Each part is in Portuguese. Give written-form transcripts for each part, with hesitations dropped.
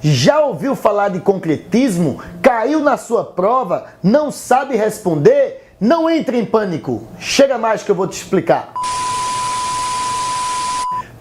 Já ouviu falar de concretismo? Caiu na sua prova? Não sabe responder? Não entre em pânico. Chega mais que eu vou te explicar.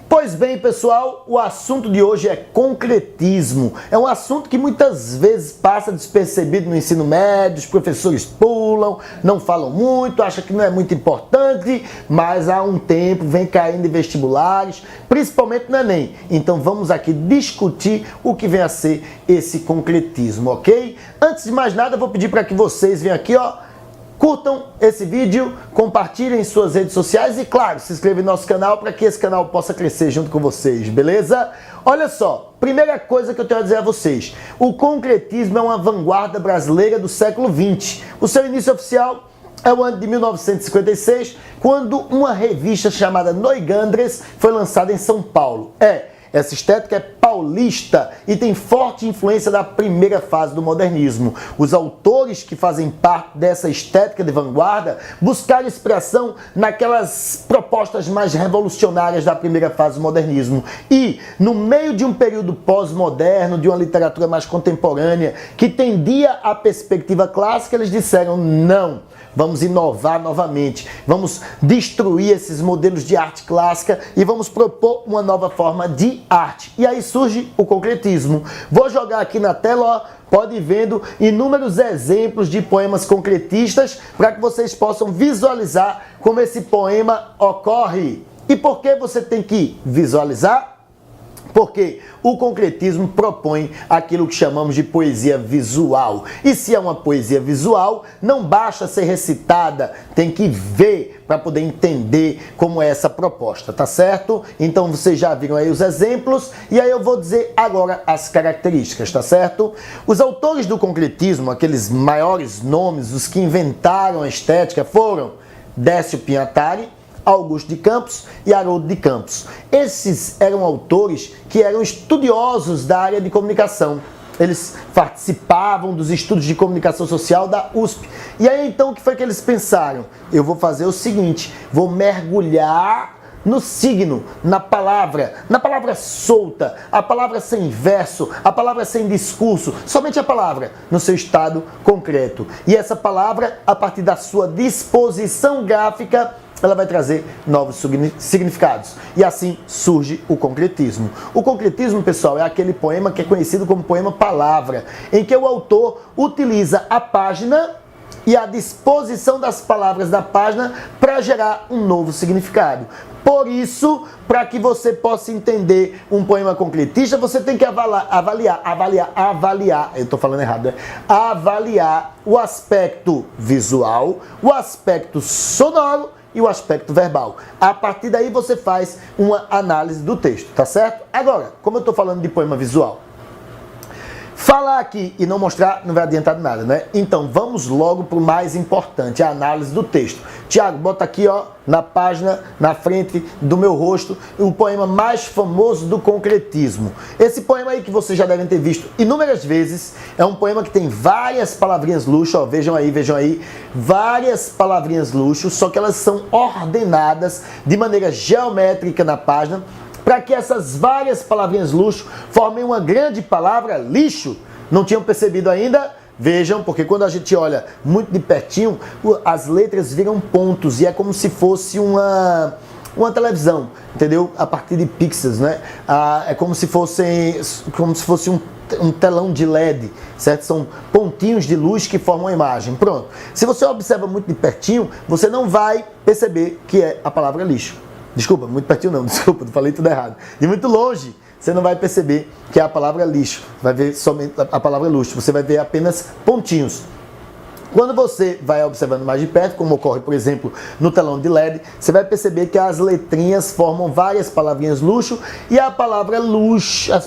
Pois bem, pessoal, o assunto de hoje é concretismo. É um assunto que muitas vezes passa despercebido no ensino médio, os professores pulam, não falam muito, acham que não é muito importante, mas há um tempo vem caindo em vestibulares, principalmente no Enem. Então vamos aqui discutir o que vem a ser esse concretismo, ok? Antes de mais nada, eu vou pedir para que vocês venham aqui, curtam esse vídeo, compartilhem em suas redes sociais e, claro, se inscrevam no nosso canal para que esse canal possa crescer junto com vocês, beleza? Olha só, primeira coisa que eu tenho a dizer a vocês, o concretismo é uma vanguarda brasileira do século XX. O seu início oficial é o ano de 1956, quando uma revista chamada Neugandres foi lançada em São Paulo. Essa estética é paulista e tem forte influência da primeira fase do modernismo. Os autores que fazem parte dessa estética de vanguarda buscaram inspiração naquelas propostas mais revolucionárias da primeira fase do modernismo. E, no meio de um período pós-moderno, de uma literatura mais contemporânea, que tendia à perspectiva clássica, eles disseram não. Vamos inovar novamente, vamos destruir esses modelos de arte clássica e vamos propor uma nova forma de arte. E aí surge o concretismo. Vou jogar aqui na tela, pode ir vendo inúmeros exemplos de poemas concretistas para que vocês possam visualizar como esse poema ocorre. E por que você tem que visualizar? Porque o concretismo propõe aquilo que chamamos de poesia visual. E se é uma poesia visual, não basta ser recitada, tem que ver para poder entender como é essa proposta, tá certo? Então vocês já viram aí os exemplos e aí eu vou dizer agora as características, tá certo? Os autores do concretismo, aqueles maiores nomes, os que inventaram a estética foram Décio Pinhatari, Augusto de Campos e Haroldo de Campos. Esses eram autores que eram estudiosos da área de comunicação. Eles participavam dos estudos de comunicação social da USP. E aí então o que foi que eles pensaram? Eu vou fazer o seguinte, vou mergulhar no signo, na palavra solta, a palavra sem verso, a palavra sem discurso, somente a palavra no seu estado concreto. E essa palavra, a partir da sua disposição gráfica, ela vai trazer novos significados. E assim surge o concretismo. O concretismo, pessoal, é aquele poema que é conhecido como poema palavra, em que o autor utiliza a página e a disposição das palavras da página para gerar um novo significado. Por isso, para que você possa entender um poema concretista, você tem que avaliar, eu estou falando errado, né? Avaliar o aspecto visual, o aspecto sonoro e o aspecto verbal. A partir daí você faz uma análise do texto, tá certo? Agora, como eu estou falando de poema visual, falar aqui e não mostrar não vai adiantar de nada, né? Então vamos logo para o mais importante, a análise do texto. Tiago, bota aqui na página, na frente do meu rosto, o poema mais famoso do concretismo. Esse poema aí que vocês já devem ter visto inúmeras vezes, é um poema que tem várias palavrinhas luxo, vejam aí, várias palavrinhas luxo, só que elas são ordenadas de maneira geométrica na página, para que essas várias palavrinhas luxo formem uma grande palavra lixo. Não tinham percebido ainda? Vejam, porque quando a gente olha muito de pertinho, as letras viram pontos e é como se fosse uma televisão, entendeu? A partir de pixels, né? É como se fosse um telão de LED, certo? São pontinhos de luz que formam a imagem. Pronto. Se você observa muito de pertinho, você não vai perceber que é a palavra lixo. Desculpa, muito pertinho não, desculpa, falei tudo errado. De muito longe, você não vai perceber que é a palavra lixo. Vai ver somente a palavra luxo, você vai ver apenas pontinhos. Quando você vai observando mais de perto, como ocorre, por exemplo, no telão de LED, você vai perceber que as letrinhas formam várias palavrinhas luxo e a palavra luxo, as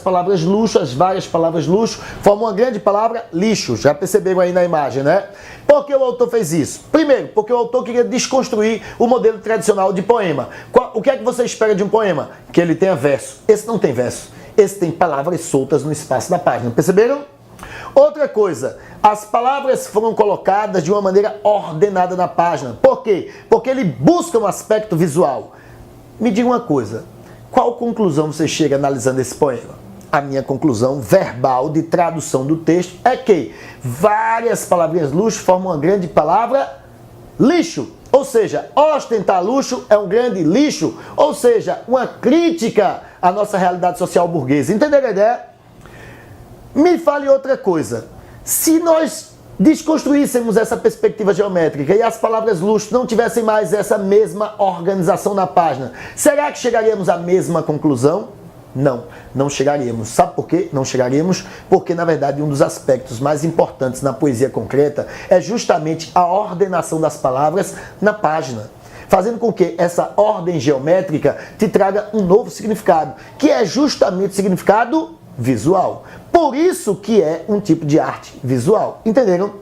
várias palavras luxo, formam uma grande palavra lixo. Já perceberam aí na imagem, né? Por que o autor fez isso? Primeiro, porque o autor queria desconstruir o modelo tradicional de poema. O que é que você espera de um poema? Que ele tenha verso. Esse não tem verso. Esse tem palavras soltas no espaço da página. Perceberam? Outra coisa, as palavras foram colocadas de uma maneira ordenada na página. Por quê? Porque ele busca um aspecto visual. Me diga uma coisa, qual conclusão você chega analisando esse poema? a minha conclusão verbal de tradução do texto é que várias palavrinhas luxo formam uma grande palavra lixo. Ou seja, ostentar luxo é um grande lixo. Ou seja, uma crítica à nossa realidade social burguesa. Entenderam a ideia? Me fale outra coisa. Se nós desconstruíssemos essa perspectiva geométrica e as palavras luxo não tivessem mais essa mesma organização na página, será que chegaríamos à mesma conclusão? Não, não chegaríamos. Sabe por quê? Não chegaríamos porque, na verdade, um dos aspectos mais importantes na poesia concreta é justamente a ordenação das palavras na página, fazendo com que essa ordem geométrica te traga um novo significado, que é justamente o significado visual. Por isso que é um tipo de arte visual. Entenderam?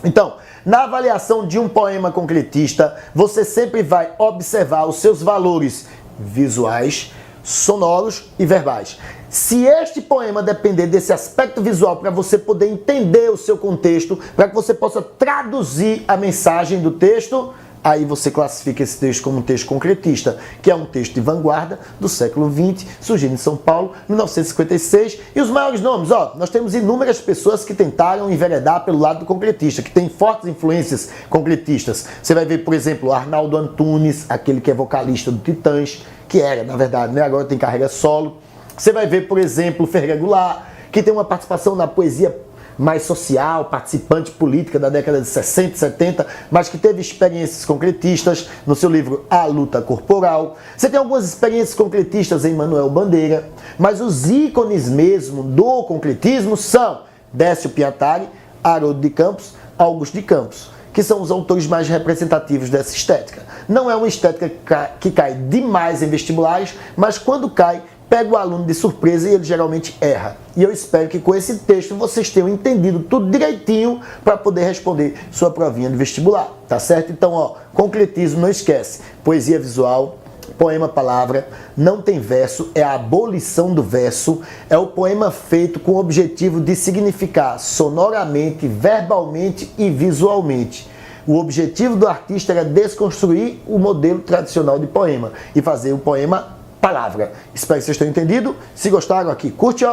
Então, na avaliação de um poema concretista, você sempre vai observar os seus valores visuais, sonoros e verbais. Se este poema depender desse aspecto visual para você poder entender o seu contexto, para que você possa traduzir a mensagem do texto, aí você classifica esse texto como um texto concretista, que é um texto de vanguarda do século XX, surgindo em São Paulo, 1956. E os maiores nomes, nós temos inúmeras pessoas que tentaram enveredar pelo lado do concretista, que tem fortes influências concretistas. Você vai ver, por exemplo, Arnaldo Antunes, aquele que é vocalista do Titãs, que era, na verdade, né? Agora tem carreira solo. Você vai ver, por exemplo, Ferreira Goulart, que tem uma participação na poesia mais social, participante política da década de 60 e 70, mas que teve experiências concretistas no seu livro A Luta Corporal. Você tem algumas experiências concretistas em Manuel Bandeira, mas os ícones mesmo do concretismo são Décio Pinhatari, Haroldo de Campos, Augusto de Campos, que são os autores mais representativos dessa estética. Não é uma estética que cai demais em vestibulares, mas quando cai, pega o aluno de surpresa e ele geralmente erra. E eu espero que com esse texto vocês tenham entendido tudo direitinho para poder responder sua provinha de vestibular, tá certo? Então, concretismo, não esquece. Poesia visual, poema palavra, não tem verso, é a abolição do verso, é o poema feito com o objetivo de significar sonoramente, verbalmente e visualmente. O objetivo do artista era desconstruir o modelo tradicional de poema e fazer o poema palavra. Espero que vocês tenham entendido. Se gostaram aqui, curte,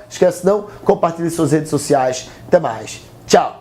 esquece não, compartilhe em suas redes sociais. Até mais. Tchau.